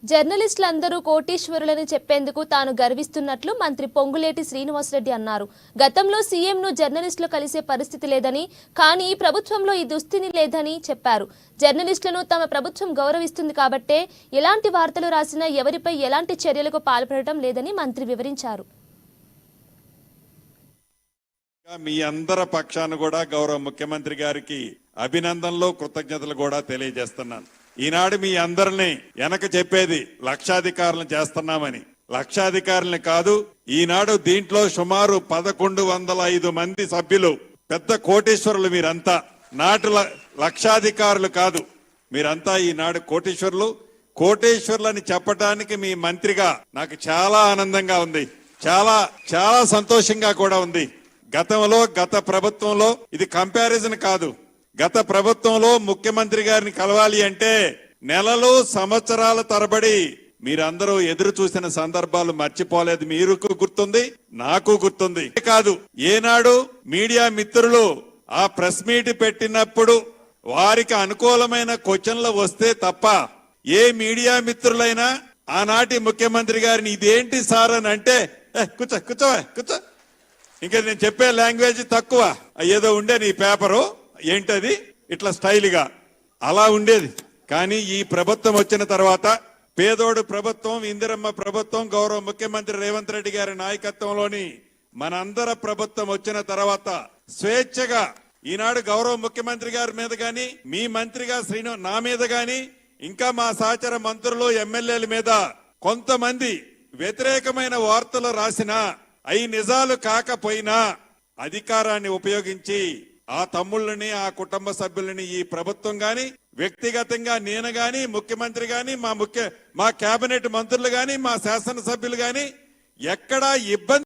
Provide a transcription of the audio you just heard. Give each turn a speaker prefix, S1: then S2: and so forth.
S1: జర్నలిస్టులందరూ కోటీశ్వరులని చెప్పేందుకు తాను గర్విస్తున్నట్లు మంత్రి పొంగులేటి శ్రీనివాసరెడ్డి అన్నారు. గతంలో సీఎంను జర్నలిస్టులు కలిసే పరిస్థితి లేదని, కానీ ప్రభుత్వంలో ఈ దుస్థితి లేదని చెప్పారు. జర్నలిస్టులను తమ ప్రభుత్వం గౌరవిస్తుంది కాబట్టే ఎలాంటి వార్తలు రాసినా ఎవరిపై ఎలాంటి చర్యలకు పాల్పడటం లేదని మంత్రి వివరించారు.
S2: మీ అందరి పక్షాన కూడా గౌరవ ముఖ్యమంత్రి గారికి అభినందనలు కృతజ్ఞతలు కూడా తెలియజేస్తున్నాను. ఈనాడు మీ అందరినీ వెనక చెప్పేది లక్షాధికారులను చేస్తున్నామని. లక్షాధికారులని కాదు, ఈనాడు దీంట్లో సుమారు 1105 మంది సభ్యులు, పెద్ద కోటీశ్వరులు మీరంతా. నాటు లక్షాధికారులు కాదు, మీరంతా ఈనాడు కోటీశ్వరులు. కోటీశ్వరులని చెప్పడానికి మీ మంత్రిగా నాకు చాలా ఆనందంగా ఉంది, చాలా చాలా సంతోషంగా కూడా ఉంది. గతంలో గత ప్రభుత్వంలో ఇది కంపారిజన్ కాదు. గత ప్రభుత్వంలో ముఖ్యమంత్రి గారిని కలవాలి అంటే నెలలు సంవత్సరాల తరబడి మీరందరూ ఎదురు చూసిన సందర్భాలు మర్చిపోలేదు. మీరు గుర్తుంది, నాకు గుర్తుంది. కాదు, ఏనాడు మీడియా మిత్రులు ఆ ప్రెస్ మీట్ పెట్టినప్పుడు వారికి అనుకూలమైన క్వశ్చన్లు వస్తే తప్ప ఏ మీడియా మిత్రులైనా ఆనాటి ముఖ్యమంత్రి గారిని ఇదేంటి సార్ అని అంటే కూర్చో కూర్చో కూర్చో, ఇంకా నేను చెప్పే లాంగ్వేజ్ తక్కువ, ఏదో ఉండే నీ పేపరు ఏంటది ఇట్లా స్టైల్గా అలా ఉండేది. కానీ ఈ ప్రభుత్వం వచ్చిన తర్వాత, పేదోడు ప్రభుత్వం, ఇందిరమ్మ ప్రభుత్వం, గౌరవ ముఖ్యమంత్రి రేవంత్ రెడ్డి గారి నాయకత్వంలోని మనందర ప్రభుత్వం వచ్చిన తర్వాత స్వేచ్ఛగా ఈనాడు గౌరవ ముఖ్యమంత్రి గారి మీద గాని, మీ మంత్రిగా నా మీద గాని, ఇంకా మా సహచర మంత్రులు ఎమ్మెల్యేల మీద కొంతమంది వ్యతిరేకమైన వార్తలు రాసినా అవి నిజాలు కాకపోయినా అధికారాన్ని ఉపయోగించి ఆ తమ్ముళ్ళని, ఆ కుటుంబ సభ్యులని ఈ ప్రభుత్వం గాని, వ్యక్తిగతంగా నేను గాని, ముఖ్యమంత్రి గాని, మా కేబినెట్ మంత్రులు గాని, మా శాసనసభ్యులు గాని ఎక్కడా ఇబ్బంది